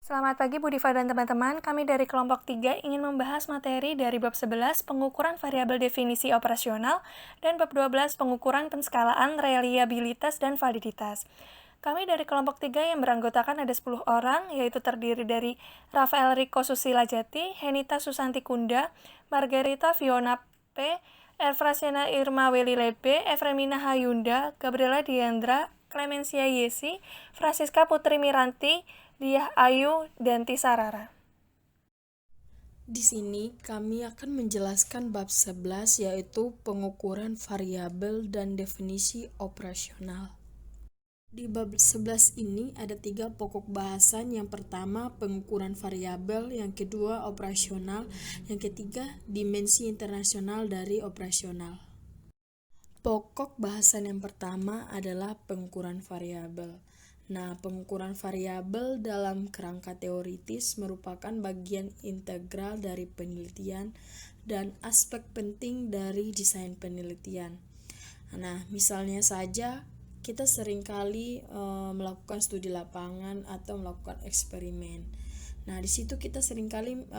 Selamat pagi Budiva dan teman-teman, kami dari kelompok 3 ingin membahas materi dari bab 11 pengukuran variabel definisi operasional dan bab 12 pengukuran penskalaan reliabilitas dan validitas. Kami dari kelompok 3 yang beranggotakan ada 10 orang, yaitu terdiri dari Rafael Riko Susila Jati, Henita Susanti Kunda, Margarita Fiona P., Erfrasiana Irma Weli Lebe, Efremina Hayunda, Gabriela Diandra, Clemencia Yesi, Francisca Putri Miranti, Diah Ayu, dan Tisa Rara. Di sini kami akan menjelaskan bab 11 yaitu pengukuran variabel dan definisi operasional. Di bab 11 ini ada 3 pokok bahasan. Yang pertama pengukuran variabel, yang kedua operasional, yang ketiga dimensi internasional dari operasional. Pokok bahasan yang pertama adalah pengukuran variabel. Nah, pengukuran variabel dalam kerangka teoritis merupakan bagian integral dari penelitian dan aspek penting dari desain penelitian. Nah, misalnya saja kita seringkali melakukan studi lapangan atau melakukan eksperimen. Nah, di situ kita seringkali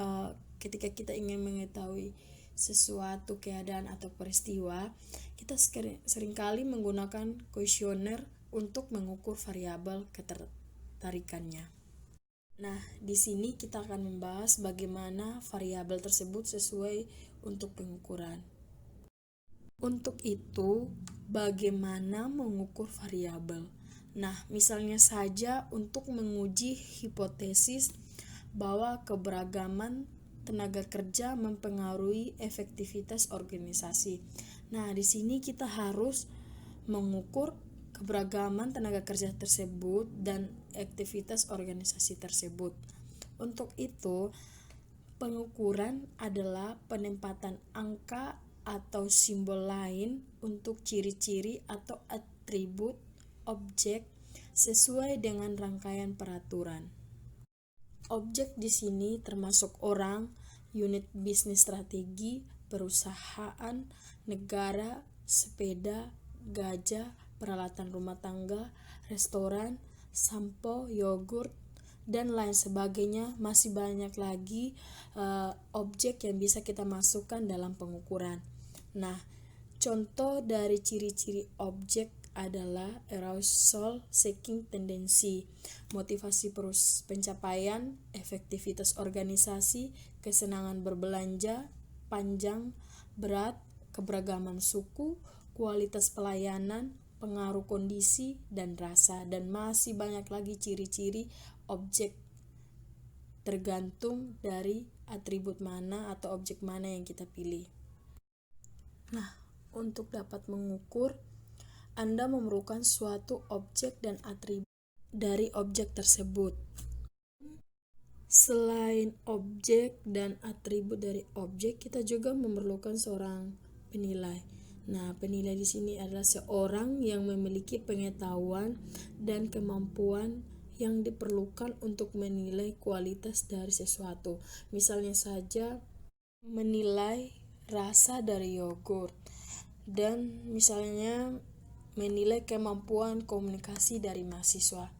ketika kita ingin mengetahui sesuatu keadaan atau peristiwa, kita seringkali menggunakan kuesioner untuk mengukur variabel ketertarikannya. Nah, di sini kita akan membahas bagaimana variabel tersebut sesuai untuk pengukuran. Untuk itu, bagaimana mengukur variabel? Nah, misalnya saja untuk menguji hipotesis bahwa keberagaman tenaga kerja mempengaruhi efektivitas organisasi. Nah, di sini kita harus mengukur keberagaman tenaga kerja tersebut dan aktivitas organisasi tersebut. Untuk itu, pengukuran adalah penempatan angka atau simbol lain untuk ciri-ciri atau atribut objek sesuai dengan rangkaian peraturan. Objek di sini termasuk orang, unit bisnis strategi, perusahaan, negara, sepeda, gajah, peralatan rumah tangga, restoran, sampo, yogurt, dan lain sebagainya. Masih banyak lagi objek yang bisa kita masukkan dalam pengukuran. Nah, contoh dari ciri-ciri objek adalah arousal seeking tendency, motivasi pencapaian, efektivitas organisasi, kesenangan berbelanja, panjang, berat, keberagaman suku, kualitas pelayanan, pengaruh kondisi, dan rasa, dan masih banyak lagi ciri-ciri objek tergantung dari atribut mana atau objek mana yang kita pilih. Nah, untuk dapat mengukur, Anda memerlukan suatu objek dan atribut dari objek tersebut. Selain objek dan atribut dari objek, kita juga memerlukan seorang penilai. Nah, penilai di sini adalah seorang yang memiliki pengetahuan dan kemampuan yang diperlukan untuk menilai kualitas dari sesuatu. Misalnya saja menilai rasa dari yogurt, dan misalnya menilai kemampuan komunikasi dari mahasiswa.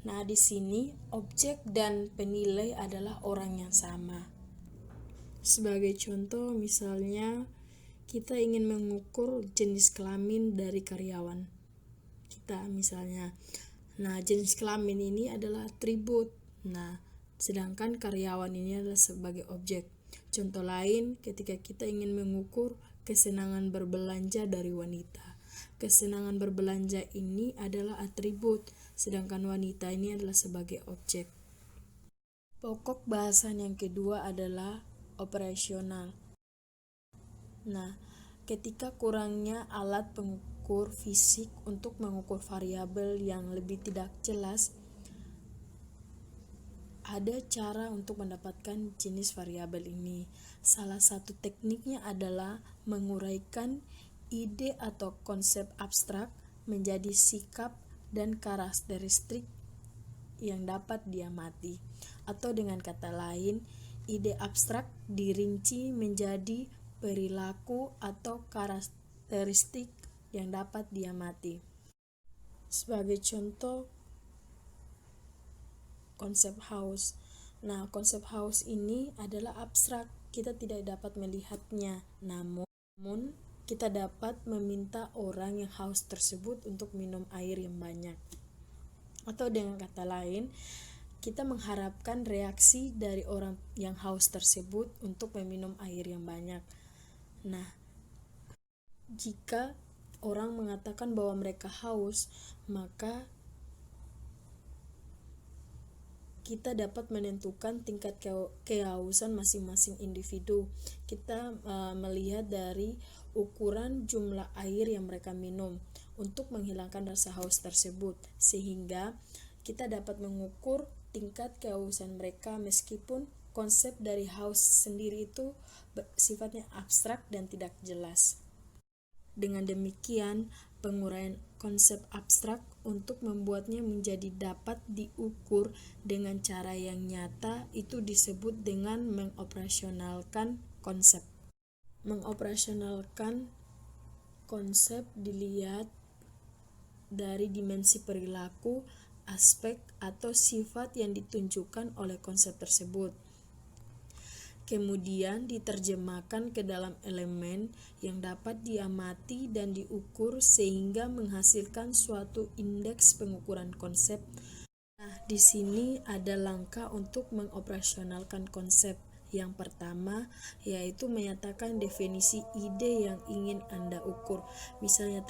Nah, di sini objek dan penilai adalah orang yang sama. Sebagai contoh, misalnya kita ingin mengukur jenis kelamin dari karyawan kita misalnya. Nah, jenis kelamin ini adalah atribut. Nah, sedangkan karyawan ini adalah sebagai objek. Contoh lain, ketika kita ingin mengukur kesenangan berbelanja dari wanita. Kesenangan berbelanja ini adalah atribut, sedangkan wanita ini adalah sebagai objek. Pokok bahasan yang kedua adalah operasional. Nah, ketika kurangnya alat pengukur fisik untuk mengukur variabel yang lebih tidak jelas, ada cara untuk mendapatkan jenis variabel ini. Salah satu tekniknya adalah menguraikan ide atau konsep abstrak menjadi sikap dan karakteristik yang dapat diamati. Atau dengan kata lain, ide abstrak dirinci menjadi perilaku atau karakteristik yang dapat diamati. Sebagai contoh, konsep house. Nah, konsep haus ini adalah abstrak, kita tidak dapat melihatnya, namun kita dapat meminta orang yang haus tersebut untuk minum air yang banyak. Atau dengan kata lain, kita mengharapkan reaksi dari orang yang haus tersebut untuk meminum air yang banyak. Nah, jika orang mengatakan bahwa mereka haus, maka kita dapat menentukan tingkat kehausan masing-masing individu. Kita melihat dari ukuran jumlah air yang mereka minum untuk menghilangkan rasa haus tersebut, sehingga kita dapat mengukur tingkat kehausan mereka, meskipun konsep dari haus sendiri itu sifatnya abstrak dan tidak jelas. Dengan demikian, penguraian konsep abstrak untuk membuatnya menjadi dapat diukur dengan cara yang nyata itu disebut dengan mengoperasionalkan konsep. Mengoperasionalkan konsep dilihat dari dimensi perilaku, aspek, atau sifat yang ditunjukkan oleh konsep tersebut. Kemudian diterjemahkan ke dalam elemen yang dapat diamati dan diukur sehingga menghasilkan suatu indeks pengukuran konsep. Nah, di sini ada langkah untuk mengoperasionalkan konsep. Yang pertama yaitu menyatakan definisi ide yang ingin Anda ukur. Misalnya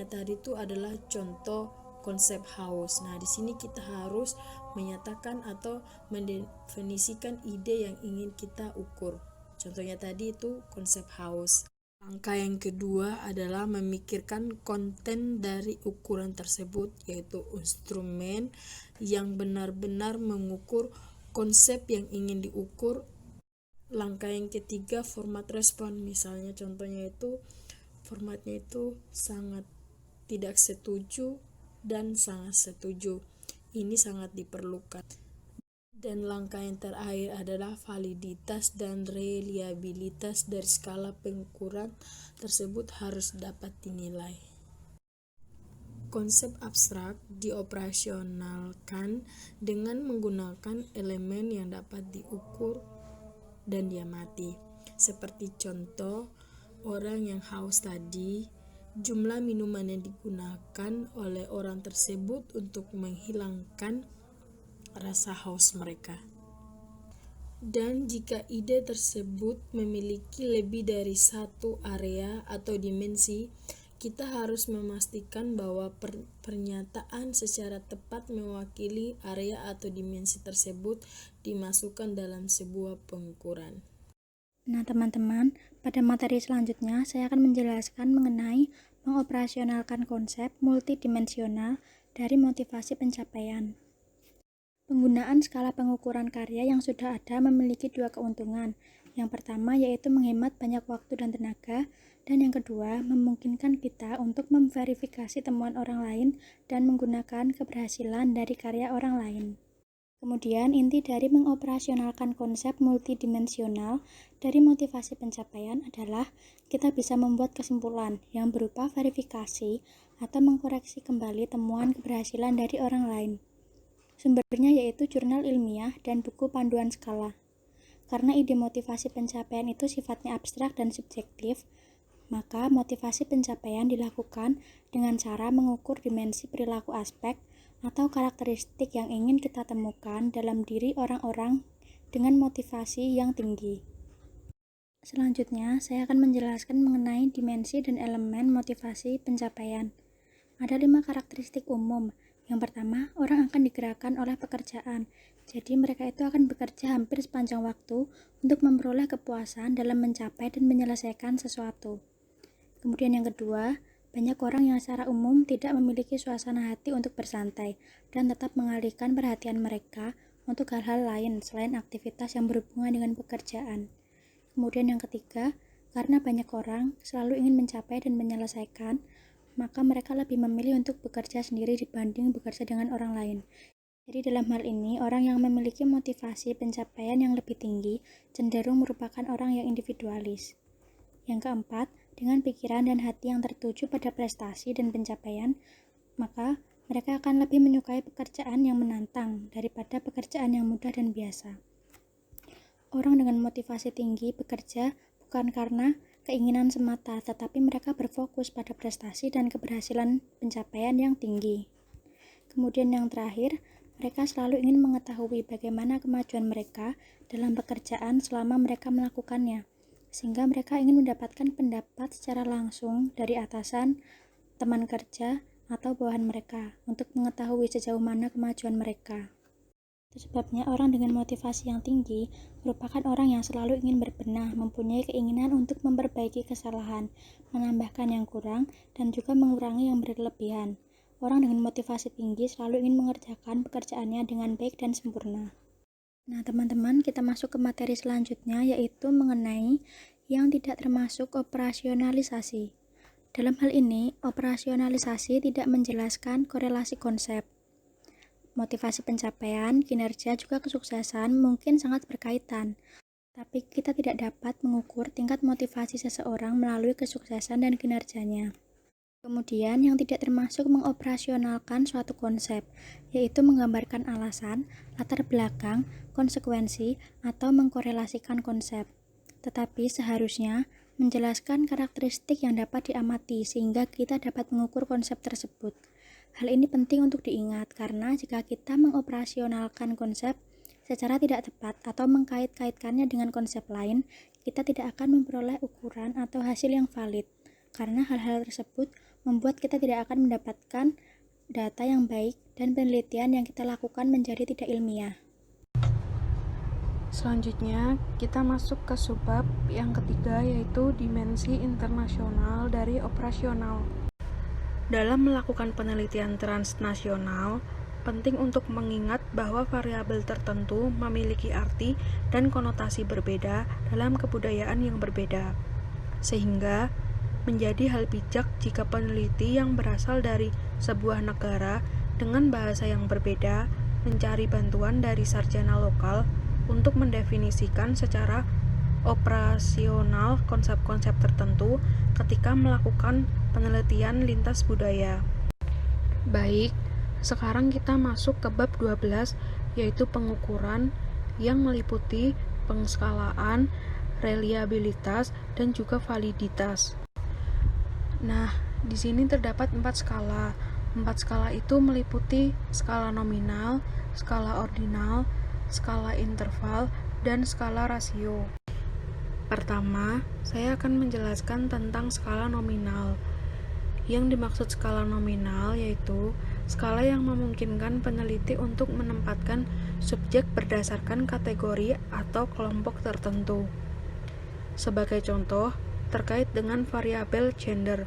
tadi itu adalah contoh konsep haus. Nah, di sini kita harus menyatakan atau mendefinisikan ide yang ingin kita ukur. Contohnya tadi itu konsep haus. Langkah yang kedua adalah memikirkan konten dari ukuran tersebut, yaitu instrumen yang benar-benar mengukur konsep yang ingin diukur. Langkah yang ketiga, format respon. Misalnya contohnya itu formatnya itu sangat tidak setuju dan sangat setuju. Ini sangat diperlukan. Dan langkah yang terakhir adalah validitas dan reliabilitas dari skala pengukuran tersebut harus dapat dinilai. Konsep abstrak dioperasionalkan dengan menggunakan elemen yang dapat diukur dan diamati. Seperti contoh orang yang haus tadi, jumlah minuman yang digunakan oleh orang tersebut untuk menghilangkan rasa haus mereka. Dan jika ide tersebut memiliki lebih dari satu area atau dimensi, kita harus memastikan bahwa pernyataan secara tepat mewakili area atau dimensi tersebut dimasukkan dalam sebuah pengukuran. Nah, teman-teman, pada materi selanjutnya saya akan menjelaskan mengenai mengoperasionalkan konsep multidimensional dari motivasi pencapaian. Penggunaan skala pengukuran karya yang sudah ada memiliki dua keuntungan. Yang pertama yaitu menghemat banyak waktu dan tenaga, dan yang kedua memungkinkan kita untuk memverifikasi temuan orang lain dan menggunakan keberhasilan dari karya orang lain. Kemudian, inti dari mengoperasionalkan konsep multidimensional dari motivasi pencapaian adalah kita bisa membuat kesimpulan yang berupa verifikasi atau mengkoreksi kembali temuan keberhasilan dari orang lain. Sumbernya yaitu jurnal ilmiah dan buku panduan skala. Karena ide motivasi pencapaian itu sifatnya abstrak dan subjektif, maka motivasi pencapaian dilakukan dengan cara mengukur dimensi perilaku aspek atau karakteristik yang ingin kita temukan dalam diri orang-orang dengan motivasi yang tinggi. Selanjutnya, saya akan menjelaskan mengenai dimensi dan elemen motivasi pencapaian. Ada 5 karakteristik umum. Yang pertama, orang akan digerakkan oleh pekerjaan. Jadi mereka itu akan bekerja hampir sepanjang waktu untuk memperoleh kepuasan dalam mencapai dan menyelesaikan sesuatu. Kemudian yang kedua, banyak orang yang secara umum tidak memiliki suasana hati untuk bersantai dan tetap mengalihkan perhatian mereka untuk hal-hal lain selain aktivitas yang berhubungan dengan pekerjaan. Kemudian yang ketiga, karena banyak orang selalu ingin mencapai dan menyelesaikan, maka mereka lebih memilih untuk bekerja sendiri dibanding bekerja dengan orang lain. Jadi dalam hal ini, orang yang memiliki motivasi pencapaian yang lebih tinggi cenderung merupakan orang yang individualis. Yang keempat, dengan pikiran dan hati yang tertuju pada prestasi dan pencapaian, maka Mereka akan lebih menyukai pekerjaan yang menantang daripada pekerjaan yang mudah dan biasa. Orang dengan motivasi tinggi bekerja bukan karena keinginan semata, tetapi mereka berfokus pada prestasi dan keberhasilan pencapaian yang tinggi. Kemudian yang terakhir, mereka selalu ingin mengetahui bagaimana kemajuan mereka dalam pekerjaan selama mereka melakukannya, sehingga mereka ingin mendapatkan pendapat secara langsung dari atasan, teman kerja, atau bawahan mereka untuk mengetahui sejauh mana kemajuan mereka. Itu sebabnya orang dengan motivasi yang tinggi merupakan orang yang selalu ingin berbenah, mempunyai keinginan untuk memperbaiki kesalahan, menambahkan yang kurang, dan juga mengurangi yang berlebihan. Orang dengan motivasi tinggi selalu ingin mengerjakan pekerjaannya dengan baik dan sempurna. Nah, teman-teman, kita masuk ke materi selanjutnya, yaitu mengenai yang tidak termasuk operasionalisasi. Dalam hal ini, operasionalisasi tidak menjelaskan korelasi konsep. Motivasi pencapaian, kinerja, juga kesuksesan mungkin sangat berkaitan, tapi kita tidak dapat mengukur tingkat motivasi seseorang melalui kesuksesan dan kinerjanya. Kemudian, yang tidak termasuk mengoperasionalkan suatu konsep, yaitu menggambarkan alasan, latar belakang, konsekuensi, atau mengkorelasikan konsep. Tetapi seharusnya menjelaskan karakteristik yang dapat diamati sehingga kita dapat mengukur konsep tersebut. Hal ini penting untuk diingat karena jika kita mengoperasionalkan konsep secara tidak tepat atau mengkait-kaitkannya dengan konsep lain, kita tidak akan memperoleh ukuran atau hasil yang valid. Karena hal-hal tersebut membuat kita tidak akan mendapatkan data yang baik dan penelitian yang kita lakukan menjadi tidak ilmiah. Selanjutnya, kita masuk ke subbab yang ketiga, yaitu dimensi internasional dari operasional. Dalam melakukan penelitian transnasional, penting untuk mengingat bahwa variabel tertentu memiliki arti dan konotasi berbeda dalam kebudayaan yang berbeda, sehingga menjadi hal bijak jika peneliti yang berasal dari sebuah negara dengan bahasa yang berbeda mencari bantuan dari sarjana lokal untuk mendefinisikan secara operasional konsep-konsep tertentu ketika melakukan penelitian lintas budaya. Baik, sekarang kita masuk ke bab 12, yaitu pengukuran yang meliputi pengskalaan, reliabilitas, dan juga validitas. Nah, di sini terdapat 4 skala. 4 skala itu meliputi skala nominal, skala ordinal, skala interval, dan skala rasio. Pertama, saya akan menjelaskan tentang skala nominal. Yang dimaksud skala nominal yaitu skala yang memungkinkan peneliti untuk menempatkan subjek berdasarkan kategori atau kelompok tertentu. Sebagai contoh, terkait dengan variabel gender,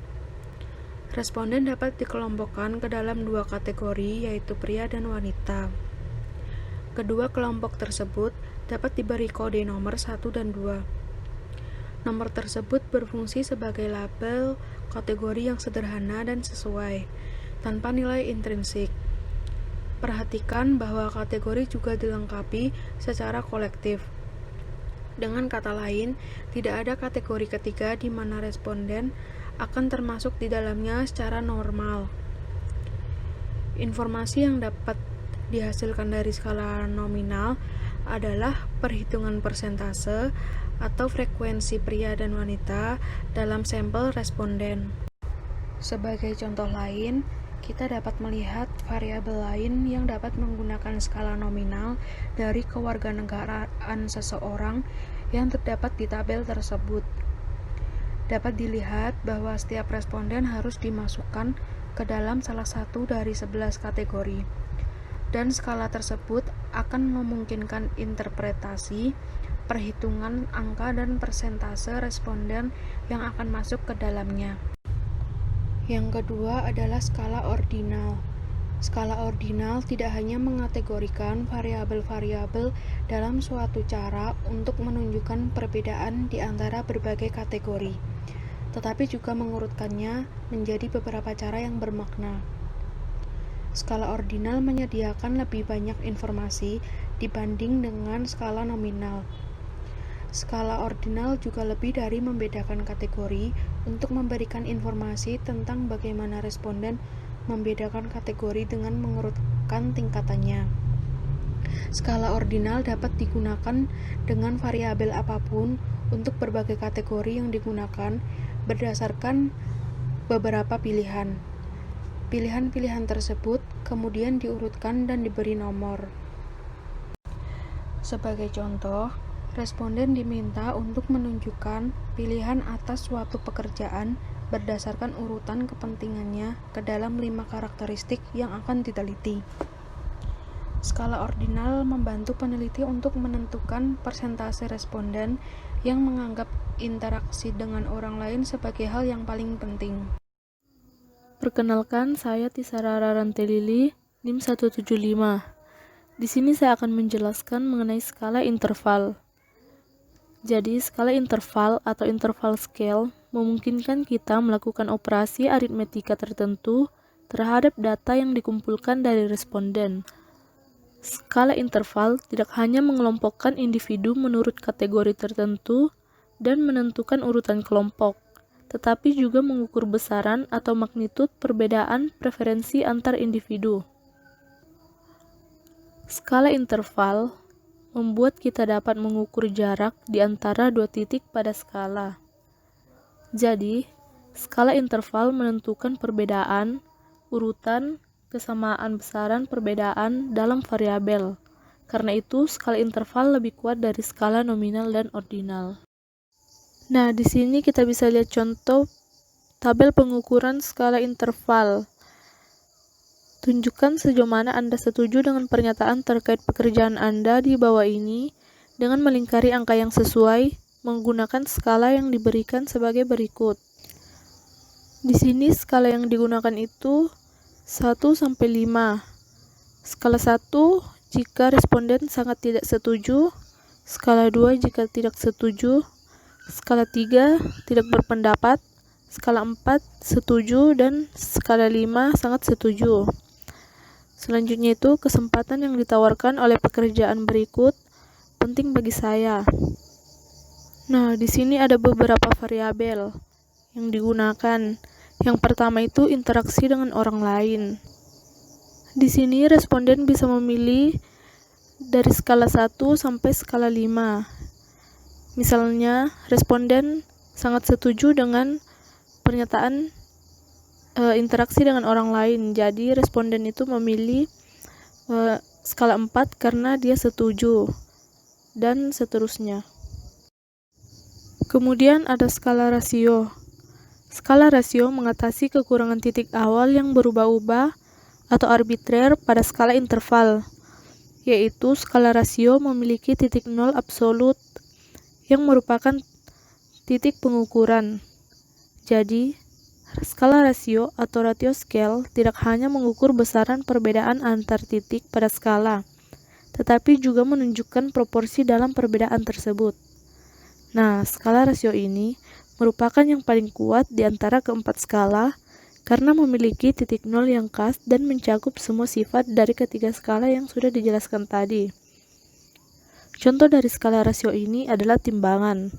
responden dapat dikelompokkan ke dalam 2 kategori, yaitu pria dan wanita. Kedua kelompok tersebut dapat diberi kode nomor 1 dan 2. Nomor tersebut berfungsi sebagai label kategori yang sederhana dan sesuai, tanpa nilai intrinsik. Perhatikan bahwa kategori juga dilengkapi secara kolektif. Dengan kata lain, tidak ada kategori ketiga di mana responden akan termasuk di dalamnya secara normal. Informasi yang dapat dihasilkan dari skala nominal adalah perhitungan persentase atau frekuensi pria dan wanita dalam sampel responden. Sebagai contoh lain, kita dapat melihat variabel lain yang dapat menggunakan skala nominal dari kewarganegaraan seseorang yang terdapat di tabel tersebut. Dapat dilihat bahwa setiap responden harus dimasukkan ke dalam salah satu dari 11 kategori, dan skala tersebut akan memungkinkan interpretasi, perhitungan angka dan persentase responden yang akan masuk ke dalamnya. Yang kedua adalah skala ordinal. Skala ordinal tidak hanya mengategorikan variabel-variabel dalam suatu cara untuk menunjukkan perbedaan di antara berbagai kategori, tetapi juga mengurutkannya menjadi beberapa cara yang bermakna. Skala ordinal menyediakan lebih banyak informasi dibanding dengan skala nominal. Skala ordinal juga lebih dari membedakan kategori untuk memberikan informasi tentang bagaimana responden membedakan kategori dengan mengurutkan tingkatannya. Skala ordinal dapat digunakan dengan variabel apapun untuk berbagai kategori yang digunakan berdasarkan beberapa pilihan. Pilihan-pilihan tersebut kemudian diurutkan dan diberi nomor. Sebagai contoh, responden diminta untuk menunjukkan pilihan atas suatu pekerjaan berdasarkan urutan kepentingannya ke dalam 5 karakteristik yang akan diteliti. Skala ordinal membantu peneliti untuk menentukan persentase responden yang menganggap interaksi dengan orang lain sebagai hal yang paling penting. Perkenalkan, saya Tisara Rarantelili, NIM 175. Di sini saya akan menjelaskan mengenai skala interval. Jadi, skala interval atau interval scale memungkinkan kita melakukan operasi aritmetika tertentu terhadap data yang dikumpulkan dari responden. Skala interval tidak hanya mengelompokkan individu menurut kategori tertentu dan menentukan urutan kelompok, tetapi juga mengukur besaran atau magnitud perbedaan preferensi antar individu. Skala interval membuat kita dapat mengukur jarak di antara dua titik pada skala. Jadi, skala interval menentukan perbedaan, urutan, kesamaan besaran perbedaan dalam variabel. Karena itu, skala interval lebih kuat dari skala nominal dan ordinal. Nah, di sini kita bisa lihat contoh tabel pengukuran skala interval. Tunjukkan sejauh mana Anda setuju dengan pernyataan terkait pekerjaan Anda di bawah ini dengan melingkari angka yang sesuai menggunakan skala yang diberikan sebagai berikut. Di sini skala yang digunakan itu 1 sampai 5. Skala 1 jika responden sangat tidak setuju, skala 2 jika tidak setuju, skala 3 tidak berpendapat, skala 4 setuju, dan skala 5 sangat setuju. Selanjutnya itu kesempatan yang ditawarkan oleh pekerjaan berikut penting bagi saya. Nah, di sini ada beberapa variabel yang digunakan. Yang pertama itu interaksi dengan orang lain. Di sini responden bisa memilih dari skala 1 sampai skala 5. Misalnya, responden sangat setuju dengan pernyataan interaksi dengan orang lain. Jadi, responden itu memilih skala 4 karena dia setuju, dan seterusnya. Kemudian ada skala rasio. Skala rasio mengatasi kekurangan titik awal yang berubah-ubah atau arbitrer pada skala interval, yaitu skala rasio memiliki titik nol absolut yang merupakan titik pengukuran. Jadi, skala rasio atau ratio scale tidak hanya mengukur besaran perbedaan antar titik pada skala, tetapi juga menunjukkan proporsi dalam perbedaan tersebut. Nah, skala rasio ini merupakan yang paling kuat di antara keempat skala karena memiliki titik nol yang khas dan mencakup semua sifat dari ketiga skala yang sudah dijelaskan tadi. Contoh dari skala rasio ini adalah timbangan,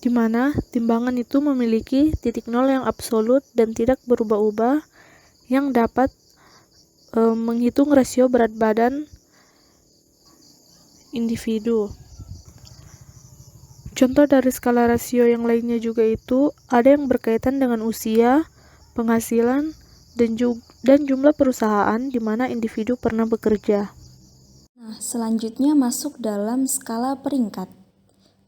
di mana timbangan itu memiliki titik nol yang absolut dan tidak berubah-ubah yang dapat menghitung rasio berat badan individu. Contoh dari skala rasio yang lainnya juga itu ada yang berkaitan dengan usia, penghasilan, dan jumlah perusahaan di mana individu pernah bekerja. Nah, selanjutnya masuk dalam skala peringkat.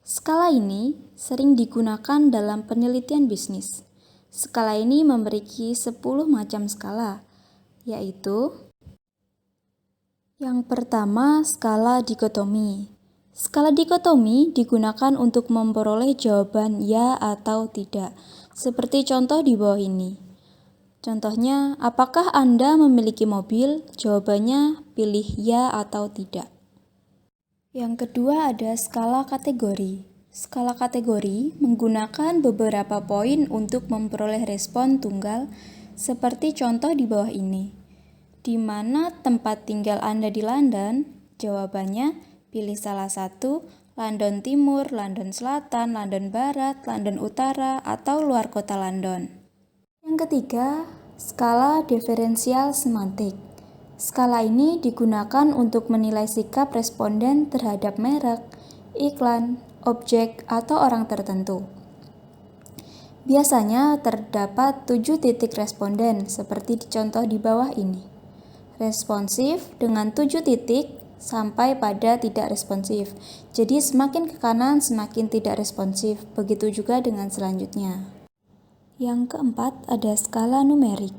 Skala ini sering digunakan dalam penelitian bisnis. Skala ini memiliki 10 macam skala, yaitu yang pertama, skala dikotomi. Skala dikotomi digunakan untuk memperoleh jawaban ya atau tidak, seperti contoh di bawah ini. Contohnya, apakah Anda memiliki mobil? Jawabannya pilih ya atau tidak. Yang kedua ada skala kategori. Skala kategori menggunakan beberapa poin untuk memperoleh respon tunggal, seperti contoh di bawah ini. Di mana tempat tinggal Anda di London? Jawabannya pilih salah satu, London Timur, London Selatan, London Barat, London Utara, atau luar kota London. Yang ketiga, Skala diferensial semantik. Skala ini digunakan untuk menilai sikap responden terhadap merek, iklan, objek, atau orang tertentu. Biasanya terdapat 7 titik responden seperti di contoh di bawah ini. Responsif dengan 7 titik sampai pada tidak responsif. Jadi semakin ke kanan semakin tidak responsif. Begitu juga dengan selanjutnya. Yang keempat ada skala numerik.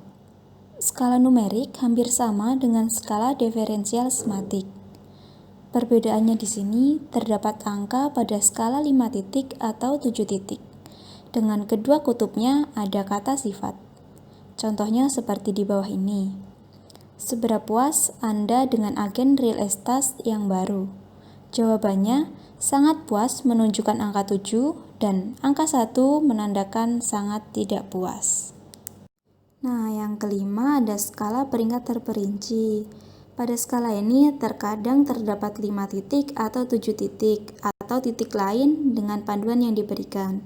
Skala numerik hampir sama dengan skala diferensial semantik. Perbedaannya di sini terdapat angka pada skala 5 titik atau 7 titik. Dengan kedua kutubnya ada kata sifat. Contohnya seperti di bawah ini. Seberapa puas Anda dengan agen real estate yang baru? Jawabannya, sangat puas menunjukkan angka 7 dan angka 1 menandakan sangat tidak puas. Nah, yang kelima ada skala peringkat terperinci. Pada skala ini terkadang terdapat 5 titik atau 7 titik atau titik lain dengan panduan yang diberikan.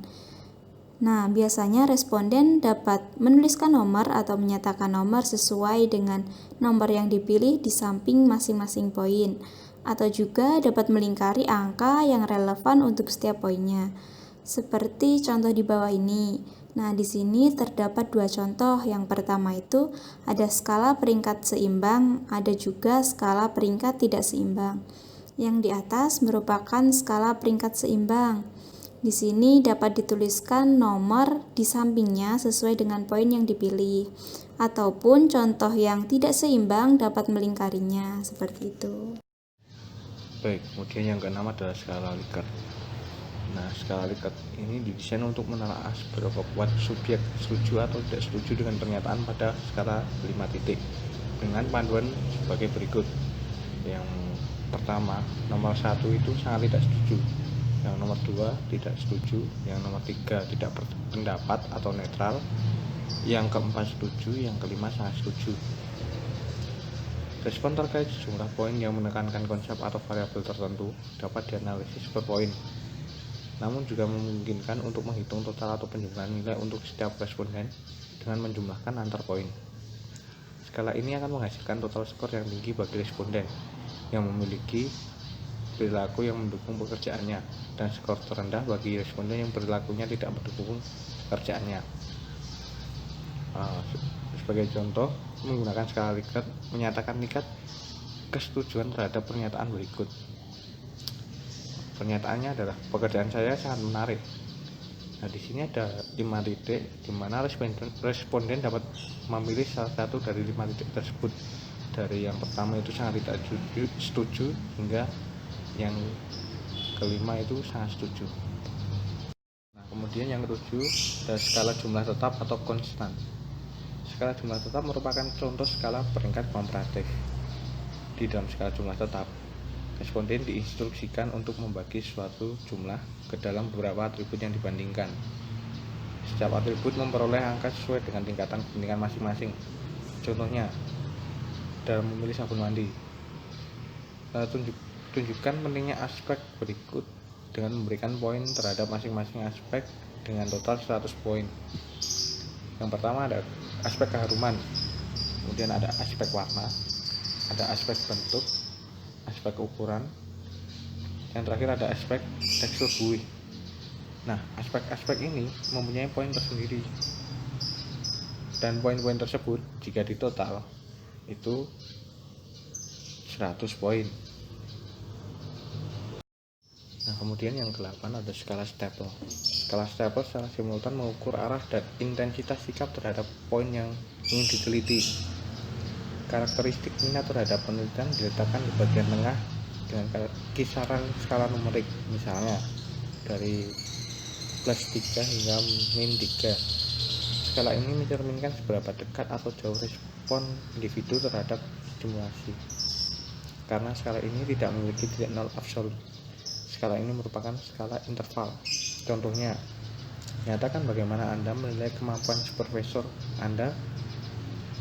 Nah, biasanya responden dapat menuliskan nomor atau menyatakan nomor sesuai dengan nomor yang dipilih di samping masing-masing poin, atau juga dapat melingkari angka yang relevan untuk setiap poinnya. Seperti contoh di bawah ini. Nah, di sini terdapat 2 contoh. Yang pertama itu ada skala peringkat seimbang, ada juga skala peringkat tidak seimbang. Yang di atas merupakan skala peringkat seimbang. Di sini dapat dituliskan nomor di sampingnya sesuai dengan poin yang dipilih. Ataupun contoh yang tidak seimbang dapat melingkarinya, seperti itu. Baik, kemudian yang keenam adalah skala Likert. Nah, skala Likert ini didesain untuk menelaah seberapa kuat subjek setuju atau tidak setuju dengan pernyataan pada skala 5 titik dengan panduan sebagai berikut. Yang pertama, nomor 1 itu sangat tidak setuju. Yang nomor 2 tidak setuju. Yang nomor 3 tidak berpendapat atau netral. Yang keempat setuju. Yang kelima sangat setuju. Respon terkait sejumlah poin yang menekankan konsep atau variabel tertentu dapat dianalisis per poin. Namun juga memungkinkan untuk menghitung total atau penjumlahan nilai untuk setiap responden dengan menjumlahkan antar poin. Skala ini akan menghasilkan total skor yang tinggi bagi responden yang memiliki perilaku yang mendukung pekerjaannya dan skor terendah bagi responden yang perilakunya tidak mendukung pekerjaannya. Sebagai contoh, menggunakan skala Likert menyatakan tingkat kesetujuan terhadap pernyataan berikut. Pernyataannya adalah pekerjaan saya sangat menarik. Nah, di sini ada 5 titik di mana responden dapat memilih salah satu dari 5 titik tersebut. Dari yang pertama itu sangat tidak setuju hingga yang kelima itu sangat setuju. Nah, kemudian yang ketujuh ada skala jumlah tetap atau konstan. Skala jumlah tetap merupakan contoh skala peringkat komparatif. Di dalam skala jumlah tetap, responden diinstruksikan untuk membagi suatu jumlah ke dalam beberapa atribut yang dibandingkan. Setiap atribut memperoleh angka sesuai dengan tingkatan kepentingan masing-masing. Contohnya, dalam memilih sabun mandi, tunjukkan pentingnya aspek berikut dengan memberikan poin terhadap masing-masing aspek dengan total 100 poin. Yang pertama ada aspek keharuman, kemudian ada aspek warna, ada aspek bentuk, aspek ukuran, yang terakhir ada aspek tekstur buih. Nah, aspek-aspek ini mempunyai poin tersendiri, dan poin-poin tersebut jika ditotal itu 100 poin. Nah, kemudian yang ke-8 ada skala Staples. Skala Staples secara simultan mengukur arah dan intensitas sikap terhadap poin yang ingin diteliti. Karakteristik minat terhadap penelitian diletakkan di bagian tengah dengan kisaran skala numerik, misalnya dari +3 hingga -3. Skala ini mencerminkan seberapa dekat atau jauh respon individu terhadap stimulasi. Karena skala ini tidak memiliki titik nol absolut. Skala ini merupakan skala interval. Contohnya, nyatakan bagaimana Anda menilai kemampuan supervisor Anda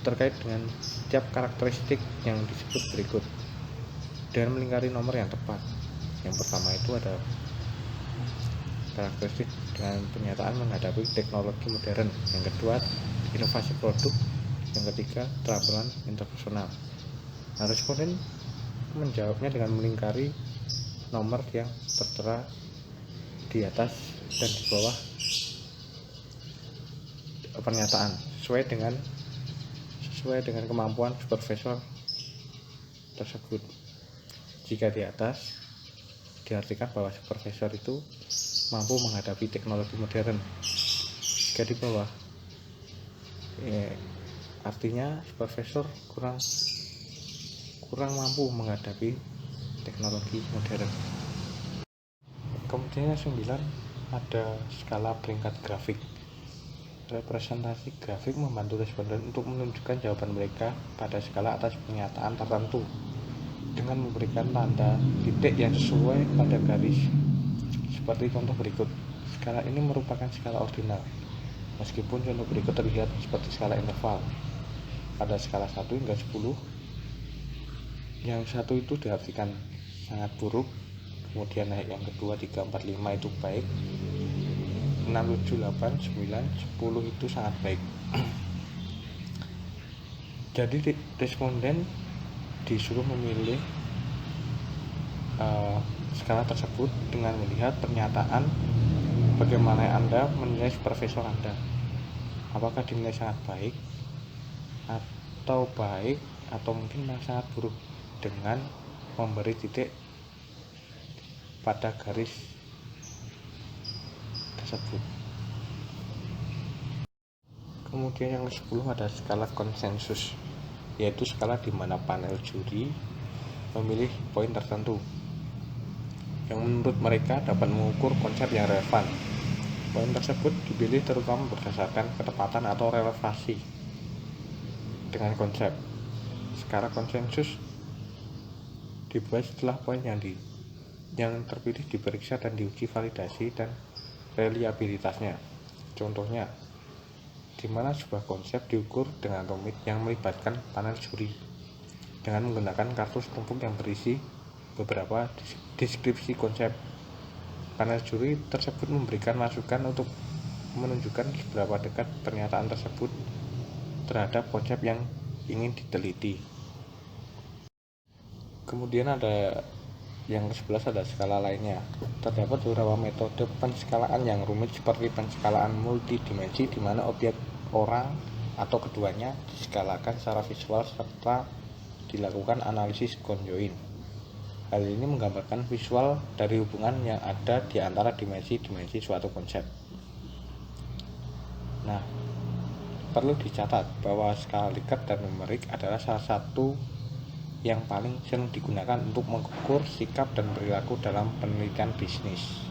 terkait dengan setiap karakteristik yang disebut berikut dengan melingkari nomor yang tepat. Yang pertama itu ada karakteristik dengan pernyataan menghadapi teknologi modern. Yang kedua, inovasi produk. Yang ketiga, keterampilan interpersonal. Nah, responden menjawabnya dengan melingkari nomor yang tertera di atas dan di bawah pernyataan sesuai dengan kemampuan supervisor tersebut. Jika di atas, diartikan bahwa supervisor itu mampu menghadapi teknologi modern. Jika di bawah, artinya supervisor kurang mampu menghadapi teknologi modern. Kemudian yang 9 ada skala peringkat grafik. Representasi grafik membantu responden untuk menunjukkan jawaban mereka pada skala atas pernyataan tertentu dengan memberikan tanda titik yang sesuai pada garis. Seperti contoh berikut. Skala ini merupakan skala ordinal, meskipun contoh berikut terlihat seperti skala interval. Pada skala 1 hingga 10, yang satu itu diartikan sangat buruk, kemudian naik yang kedua 3, 4, 5 itu baik, 6, 7, 8, 9, 10 itu sangat baik. Jadi responden disuruh memilih skala tersebut dengan melihat pernyataan bagaimana Anda menilai supervisor Anda. Apakah dinilai sangat baik atau baik atau mungkin sangat buruk, dengan memberi titik pada garis tersebut. Kemudian yang ke-10 ada skala konsensus, yaitu skala di mana panel juri memilih poin tertentu yang menurut mereka dapat mengukur konsep yang relevan. Poin tersebut dipilih terutama berdasarkan ketepatan atau relevansi dengan konsep. Skala konsensus dibuat setelah poin yang terpilih diperiksa dan diuji validasi dan reliabilitasnya. Contohnya, di mana sebuah konsep diukur dengan rumit yang melibatkan panel juri dengan menggunakan kartu tumpuk yang berisi beberapa deskripsi konsep. Panel juri tersebut memberikan masukan untuk menunjukkan seberapa dekat pernyataan tersebut terhadap konsep yang ingin diteliti. Kemudian ada yang ke-11 ada skala lainnya. Terdapat beberapa metode penskalaan yang rumit seperti penskalaan multidimensi di mana objek, orang, atau keduanya diskalakan secara visual serta dilakukan analisis conjoint. Hal ini menggambarkan visual dari hubungan yang ada di antara dimensi-dimensi suatu konsep. Nah, perlu dicatat bahwa skala Likert dan numerik adalah salah satu yang paling sering digunakan untuk mengukur sikap dan perilaku dalam penelitian bisnis.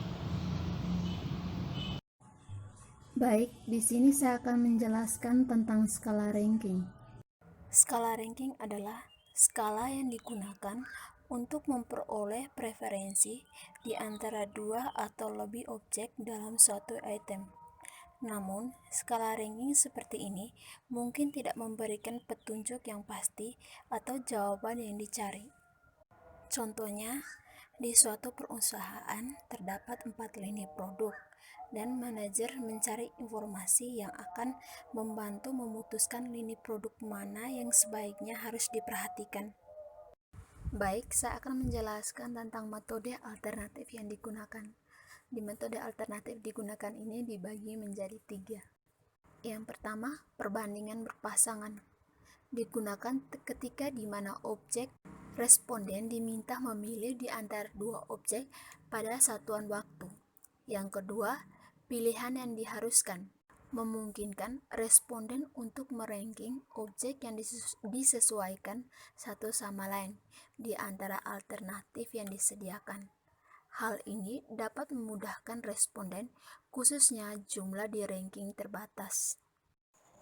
Baik, di sini saya akan menjelaskan tentang skala ranking. Skala ranking adalah skala yang digunakan untuk memperoleh preferensi di antara dua atau lebih objek dalam suatu item. Namun, skala ranking seperti ini mungkin tidak memberikan petunjuk yang pasti atau jawaban yang dicari. Contohnya, di suatu perusahaan terdapat 4 lini produk, dan manajer mencari informasi yang akan membantu memutuskan lini produk mana yang sebaiknya harus diperhatikan. Baik, saya akan menjelaskan tentang metode alternatif yang digunakan. Di metode alternatif digunakan ini dibagi menjadi 3. Yang pertama, perbandingan berpasangan. Digunakan ketika di mana objek responden diminta memilih di antara dua objek pada satuan waktu. Yang kedua, pilihan yang diharuskan. Memungkinkan responden untuk meranking objek yang disesuaikan satu sama lain di antara alternatif yang disediakan. Hal ini dapat memudahkan responden, khususnya jumlah di ranking terbatas.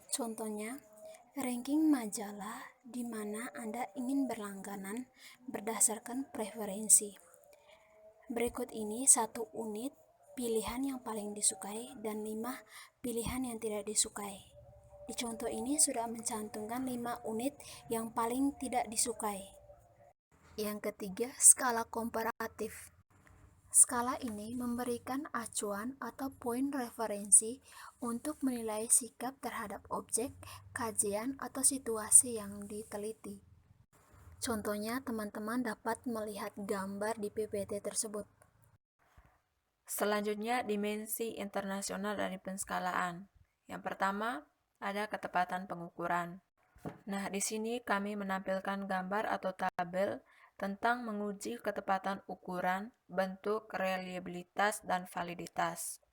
Contohnya, ranking majalah di mana Anda ingin berlangganan berdasarkan preferensi. Berikut ini 1 unit pilihan yang paling disukai dan 5 pilihan yang tidak disukai. Di contoh ini sudah mencantumkan 5 unit yang paling tidak disukai. Yang ketiga, skala komparatif. Skala ini memberikan acuan atau poin referensi untuk menilai sikap terhadap objek, kajian, atau situasi yang diteliti. Contohnya, teman-teman dapat melihat gambar di PPT tersebut. Selanjutnya, dimensi internasional dari penskalaan. Yang pertama, ada ketepatan pengukuran. Nah, di sini kami menampilkan gambar atau tabel tentang menguji ketepatan ukuran, bentuk, reliabilitas, dan validitas.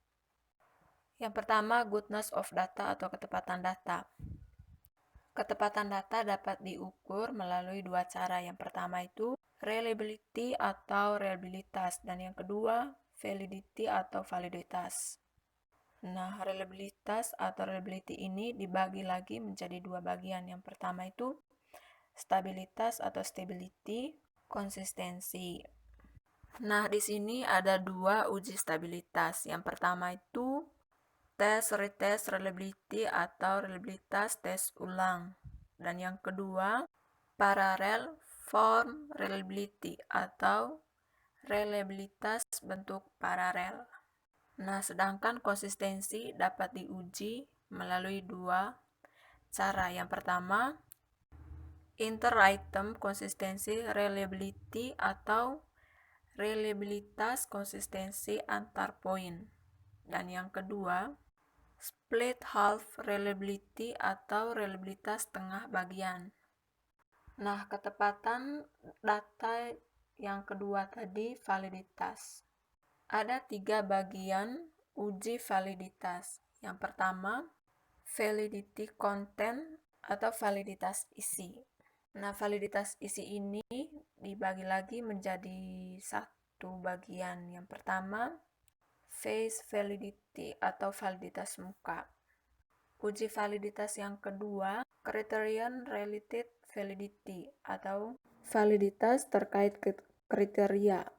Yang pertama, goodness of data atau ketepatan data. Ketepatan data dapat diukur melalui dua cara. Yang pertama itu reliability atau reliabilitas, dan yang kedua validity atau validitas. Nah, reliabilitas atau reliability ini dibagi lagi menjadi dua bagian. Yang pertama itu stabilitas atau stability, konsistensi. Nah, di sini ada dua uji stabilitas. Yang pertama itu retest reliability atau reliabilitas tes ulang. Dan yang kedua, parallel form reliability atau reliabilitas bentuk paralel. Nah, sedangkan konsistensi dapat diuji melalui dua cara. Yang pertama, inter-item konsistensi reliability atau reliabilitas konsistensi antar poin. Dan yang kedua, split half reliability atau reliabilitas tengah bagian. Nah, ketepatan data yang kedua tadi validitas. Ada 3 bagian uji validitas. Yang pertama, validity content atau validitas isi. Nah, validitas isi ini dibagi lagi menjadi satu bagian. Yang pertama, face validity atau validitas muka. Uji validitas yang kedua, criterion related validity atau validitas terkait kriteria.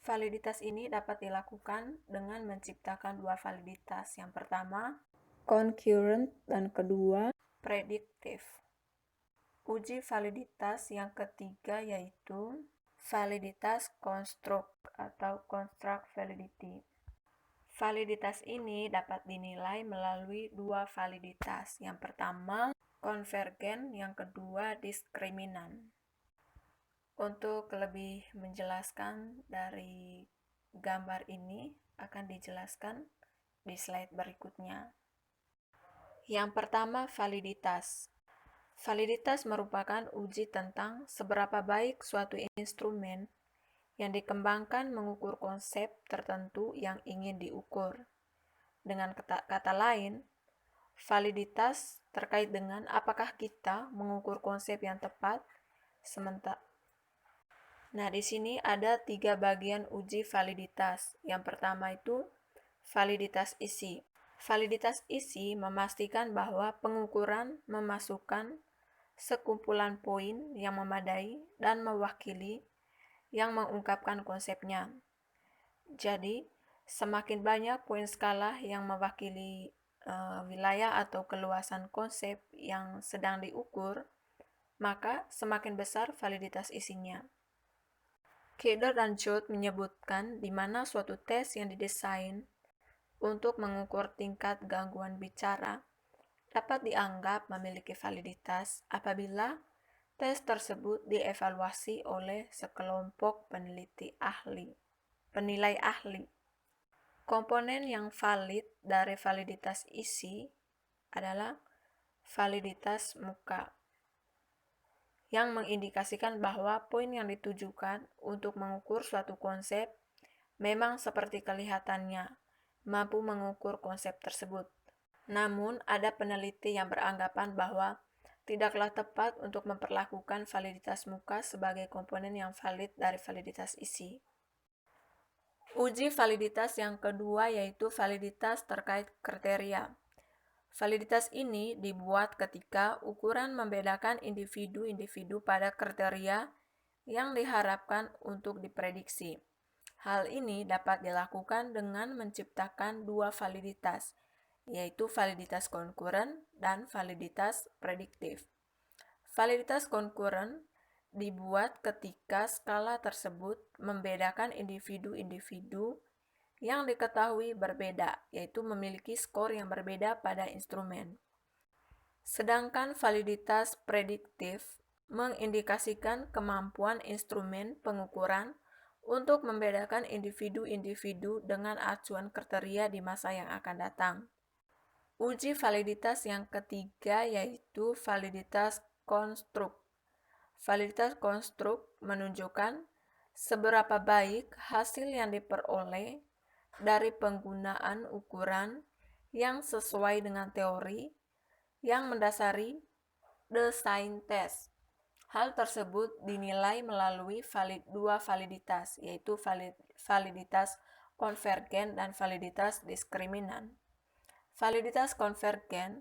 Validitas ini dapat dilakukan dengan menciptakan dua validitas. Yang pertama, concurrent, dan kedua, predictive. Uji validitas yang ketiga yaitu validitas construct atau construct validity. Validitas ini dapat dinilai melalui dua validitas. Yang pertama, konvergen, yang kedua, diskriminan. Untuk lebih menjelaskan dari gambar ini akan dijelaskan di slide berikutnya. Yang pertama, validitas. Validitas merupakan uji tentang seberapa baik suatu instrumen yang dikembangkan mengukur konsep tertentu yang ingin diukur. Dengan kata lain, validitas terkait dengan apakah kita mengukur konsep yang tepat sementara. Nah, di sini ada 3 bagian uji validitas. Yang pertama itu validitas isi. Validitas isi memastikan bahwa pengukuran memasukkan sekumpulan poin yang memadai dan mewakili yang mengungkapkan konsepnya. Jadi, semakin banyak poin skala yang mewakili wilayah atau keluasan konsep yang sedang diukur, maka semakin besar validitas isinya. Keder dan Judd menyebutkan di mana suatu tes yang didesain untuk mengukur tingkat gangguan bicara dapat dianggap memiliki validitas apabila tes tersebut dievaluasi oleh sekelompok penilai ahli. Komponen yang valid dari validitas isi adalah validitas muka, yang mengindikasikan bahwa poin yang ditujukan untuk mengukur suatu konsep memang seperti kelihatannya mampu mengukur konsep tersebut. Namun, ada peneliti yang beranggapan bahwa tidaklah tepat untuk memperlakukan validitas muka sebagai komponen yang valid dari validitas isi. Uji validitas yang kedua yaitu validitas terkait kriteria. Validitas ini dibuat ketika ukuran membedakan individu-individu pada kriteria yang diharapkan untuk diprediksi. Hal ini dapat dilakukan dengan menciptakan dua validitas, yaitu validitas konkuren dan validitas prediktif. Validitas konkuren dibuat ketika skala tersebut membedakan individu-individu yang diketahui berbeda, yaitu memiliki skor yang berbeda pada instrumen. Sedangkan validitas prediktif mengindikasikan kemampuan instrumen pengukuran untuk membedakan individu-individu dengan acuan kriteria di masa yang akan datang. Uji validitas yang ketiga yaitu validitas konstruk. Validitas konstruk menunjukkan seberapa baik hasil yang diperoleh dari penggunaan ukuran yang sesuai dengan teori yang mendasari desain tes. Hal tersebut dinilai melalui dua validitas, yaitu validitas konvergen dan validitas diskriminan. Validitas konvergen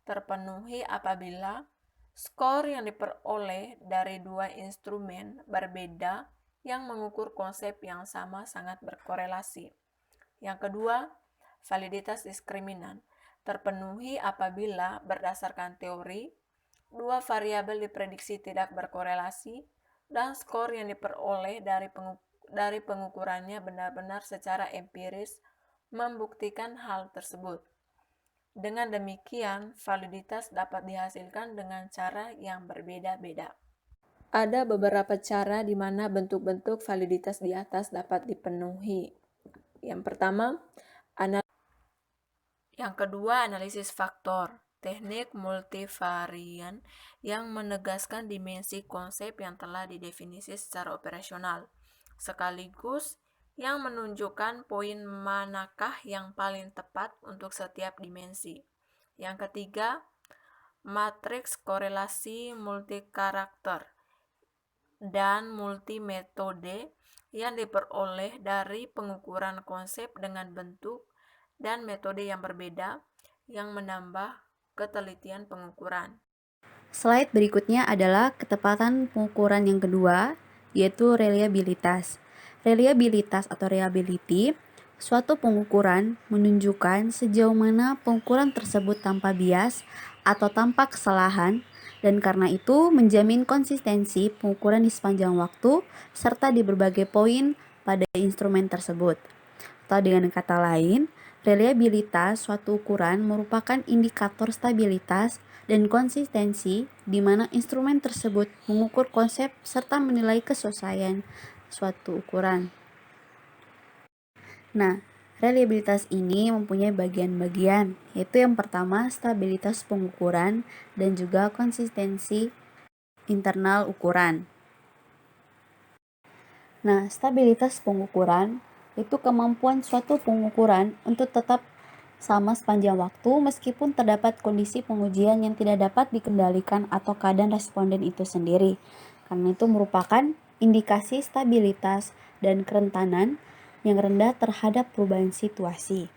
terpenuhi apabila skor yang diperoleh dari dua instrumen berbeda yang mengukur konsep yang sama sangat berkorelasi. Yang kedua, validitas diskriminan terpenuhi apabila berdasarkan teori, dua variabel diprediksi tidak berkorelasi dan skor yang diperoleh dari pengukurannya benar-benar secara empiris membuktikan hal tersebut. Dengan demikian, validitas dapat dihasilkan dengan cara yang berbeda-beda. Ada beberapa cara di mana bentuk-bentuk validitas di atas dapat dipenuhi. Yang pertama, yang kedua, analisis faktor. Teknik multivarian yang menegaskan dimensi konsep yang telah didefinisi secara operasional, sekaligus yang menunjukkan poin manakah yang paling tepat untuk setiap dimensi. Yang ketiga, matriks korelasi multikarakter dan multimetode yang diperoleh dari pengukuran konsep dengan bentuk dan metode yang berbeda yang menambah ketelitian pengukuran. Slide berikutnya adalah ketepatan pengukuran yang kedua, yaitu reliabilitas. Reliabilitas atau reliability, suatu pengukuran menunjukkan sejauh mana pengukuran tersebut tanpa bias atau tanpa kesalahan, dan karena itu menjamin konsistensi pengukuran di sepanjang waktu serta di berbagai poin pada instrumen tersebut. Atau dengan kata lain, reliabilitas suatu ukuran merupakan indikator stabilitas dan konsistensi di mana instrumen tersebut mengukur konsep serta menilai kesesuaian suatu ukuran. Nah, reliabilitas ini mempunyai bagian-bagian, yaitu yang pertama stabilitas pengukuran dan juga konsistensi internal ukuran. Nah, stabilitas pengukuran itu kemampuan suatu pengukuran untuk tetap sama sepanjang waktu meskipun terdapat kondisi pengujian yang tidak dapat dikendalikan atau keadaan responden itu sendiri. Karena itu merupakan indikasi stabilitas dan kerentanan yang rendah terhadap perubahan situasi.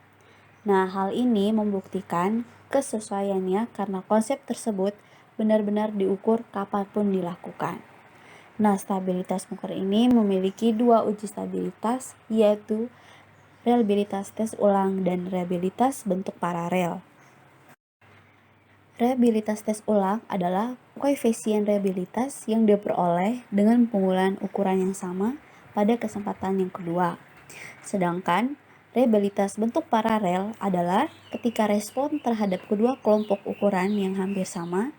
Nah, hal ini membuktikan kesesuaiannya karena konsep tersebut benar-benar diukur kapanpun dilakukan. Nah, stabilitas pengukur ini memiliki dua uji stabilitas, yaitu reliabilitas tes ulang dan reliabilitas bentuk paralel. Reliabilitas tes ulang adalah koefisien reliabilitas yang diperoleh dengan penggunaan ukuran yang sama pada kesempatan yang kedua. Sedangkan reliabilitas bentuk paralel adalah ketika respon terhadap kedua kelompok ukuran yang hampir sama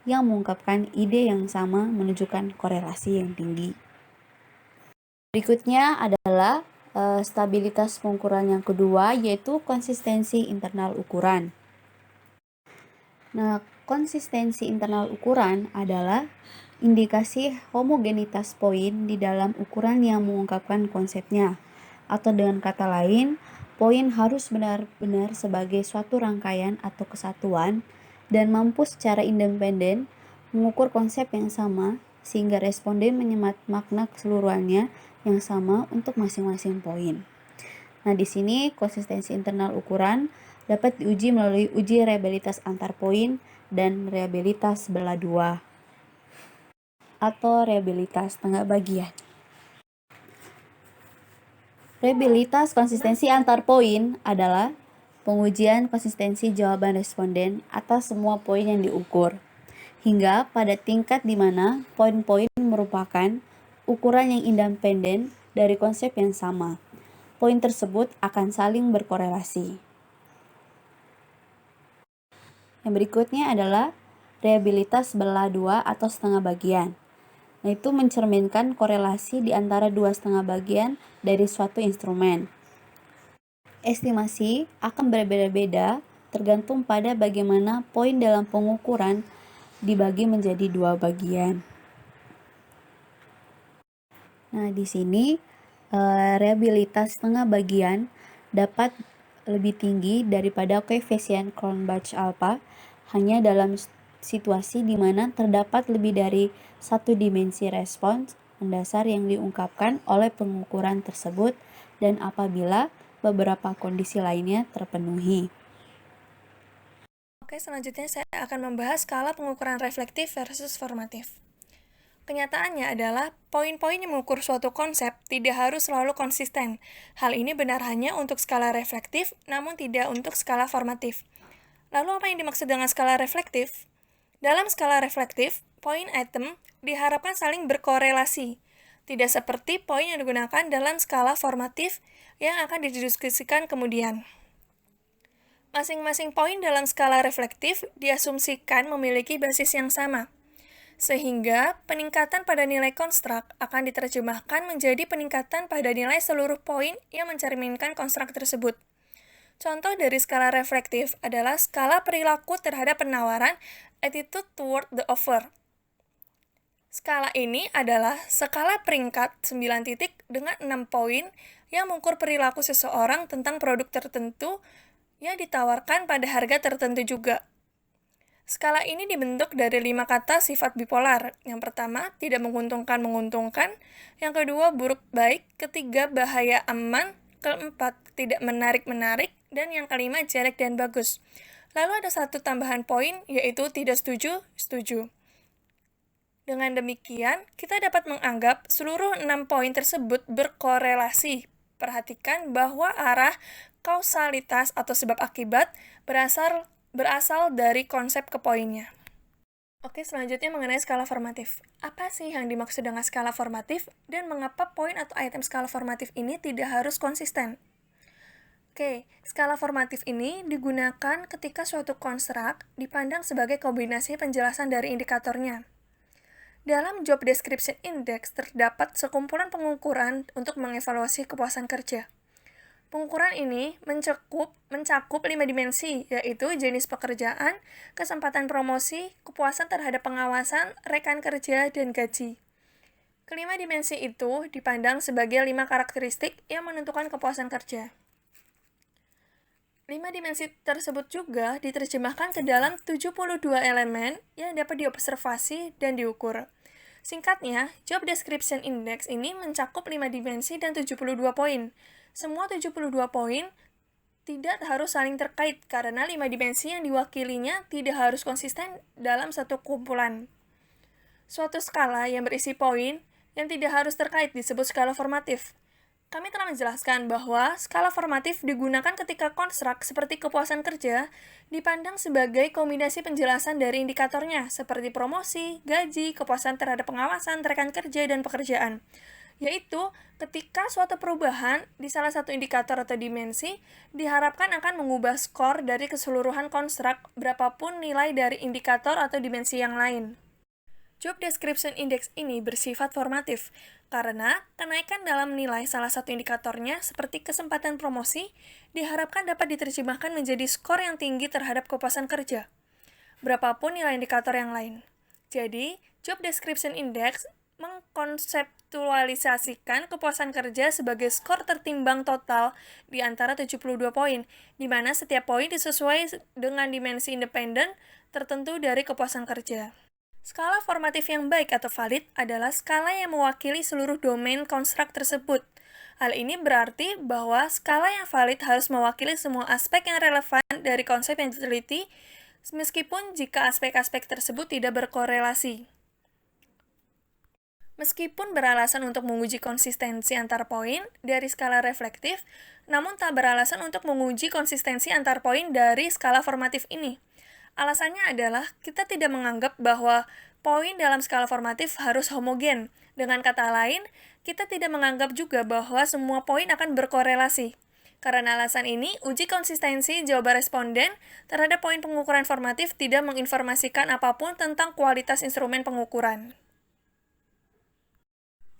yang mengungkapkan ide yang sama menunjukkan korelasi yang tinggi. Berikutnya adalah stabilitas pengukuran yang kedua, yaitu konsistensi internal ukuran. Nah, konsistensi internal ukuran adalah indikasi homogenitas poin di dalam ukuran yang mengungkapkan konsepnya. Atau dengan kata lain, poin harus benar-benar sebagai suatu rangkaian atau kesatuan dan mampu secara independen mengukur konsep yang sama sehingga responden menyemat makna keseluruhannya yang sama untuk masing-masing poin. Nah, di sini konsistensi internal ukuran dapat diuji melalui uji reliabilitas antar poin dan reliabilitas belah dua atau reliabilitas tengah bagian. Reliabilitas konsistensi antar poin adalah pengujian konsistensi jawaban responden atas semua poin yang diukur, hingga pada tingkat di mana poin-poin merupakan ukuran yang independen dari konsep yang sama. Poin tersebut akan saling berkorelasi. Yang berikutnya adalah reliabilitas belah dua atau setengah bagian. Itu mencerminkan korelasi di antara dua setengah bagian dari suatu instrumen. Estimasi akan berbeda-beda tergantung pada bagaimana poin dalam pengukuran dibagi menjadi dua bagian. Nah, di sini reliabilitas setengah bagian dapat lebih tinggi daripada koefisien Cronbach alpha hanya dalam situasi di mana terdapat lebih dari satu dimensi respons mendasar yang diungkapkan oleh pengukuran tersebut dan apabila beberapa kondisi lainnya terpenuhi. Oke, selanjutnya saya akan membahas skala pengukuran reflektif versus formatif. Kenyataannya adalah poin-poin yang mengukur suatu konsep tidak harus selalu konsisten. Hal ini benar hanya untuk skala reflektif, namun tidak untuk skala formatif. Lalu apa yang dimaksud dengan skala reflektif? Dalam skala reflektif, poin item diharapkan saling berkorelasi, tidak seperti poin yang digunakan dalam skala formatif yang akan didiskusikan kemudian. Masing-masing poin dalam skala reflektif diasumsikan memiliki basis yang sama, sehingga peningkatan pada nilai konstruk akan diterjemahkan menjadi peningkatan pada nilai seluruh poin yang mencerminkan konstruk tersebut. Contoh dari skala reflektif adalah skala perilaku terhadap penawaran, attitude toward the offer. Skala ini adalah skala peringkat 9 titik dengan 6 poin yang mengukur perilaku seseorang tentang produk tertentu yang ditawarkan pada harga tertentu juga. Skala ini dibentuk dari 5 kata sifat bipolar. Yang pertama, tidak menguntungkan-menguntungkan. Yang kedua, buruk-baik. Ketiga, bahaya aman. Keempat, tidak menarik-menarik. Dan yang kelima, jelek dan bagus. Lalu ada satu tambahan poin, yaitu tidak setuju. Dengan demikian, kita dapat menganggap seluruh 6 poin tersebut berkorelasi. Perhatikan bahwa arah kausalitas atau sebab akibat berasal dari konsep ke poinnya. Oke, selanjutnya mengenai skala formatif. Apa sih yang dimaksud dengan skala formatif dan mengapa poin atau item skala formatif ini tidak harus konsisten? Oke, skala formatif ini digunakan ketika suatu konstruk dipandang sebagai kombinasi penjelasan dari indikatornya. Dalam Job Description Index terdapat sekumpulan pengukuran untuk mengevaluasi kepuasan kerja. Pengukuran ini mencakup 5 dimensi, yaitu jenis pekerjaan, kesempatan promosi, kepuasan terhadap pengawasan, rekan kerja, dan gaji. Kelima dimensi itu dipandang sebagai 5 karakteristik yang menentukan kepuasan kerja. 5 dimensi tersebut juga diterjemahkan ke dalam 72 elemen yang dapat diobservasi dan diukur. Singkatnya, Job Description Index ini mencakup 5 dimensi dan 72 poin. Semua 72 poin tidak harus saling terkait karena 5 dimensi yang diwakilinya tidak harus konsisten dalam satu kumpulan. Suatu skala yang berisi poin yang tidak harus terkait disebut skala formatif. Kami telah menjelaskan bahwa skala formatif digunakan ketika konstruk seperti kepuasan kerja dipandang sebagai kombinasi penjelasan dari indikatornya seperti promosi, gaji, kepuasan terhadap pengawasan, rekan kerja, dan pekerjaan. Yaitu ketika suatu perubahan di salah satu indikator atau dimensi diharapkan akan mengubah skor dari keseluruhan konstruk berapapun nilai dari indikator atau dimensi yang lain. Job Description Index ini bersifat formatif, karena kenaikan dalam nilai salah satu indikatornya seperti kesempatan promosi diharapkan dapat diterjemahkan menjadi skor yang tinggi terhadap kepuasan kerja, berapapun nilai indikator yang lain. Jadi, Job Description Index mengkonseptualisasikan kepuasan kerja sebagai skor tertimbang total di antara 72 poin, di mana setiap poin disesuaikan dengan dimensi independen tertentu dari kepuasan kerja. Skala formatif yang baik atau valid adalah skala yang mewakili seluruh domain konstruk tersebut. Hal ini berarti bahwa skala yang valid harus mewakili semua aspek yang relevan dari konsep yang diteliti, meskipun jika aspek-aspek tersebut tidak berkorelasi. Meskipun beralasan untuk menguji konsistensi antar poin dari skala reflektif, namun tak beralasan untuk menguji konsistensi antar poin dari skala formatif ini. Alasannya adalah kita tidak menganggap bahwa poin dalam skala formatif harus homogen. Dengan kata lain, kita tidak menganggap juga bahwa semua poin akan berkorelasi. Karena alasan ini, uji konsistensi jawaban responden terhadap poin pengukuran formatif tidak menginformasikan apapun tentang kualitas instrumen pengukuran.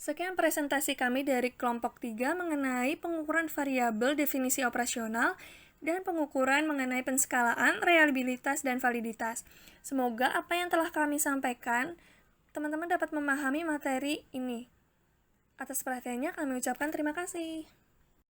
Sekian presentasi kami dari kelompok 3 mengenai pengukuran variabel definisi operasional dan pengukuran mengenai penskalaan, reliabilitas, dan validitas. Semoga apa yang telah kami sampaikan, teman-teman dapat memahami materi ini. Atas perhatiannya kami ucapkan terima kasih.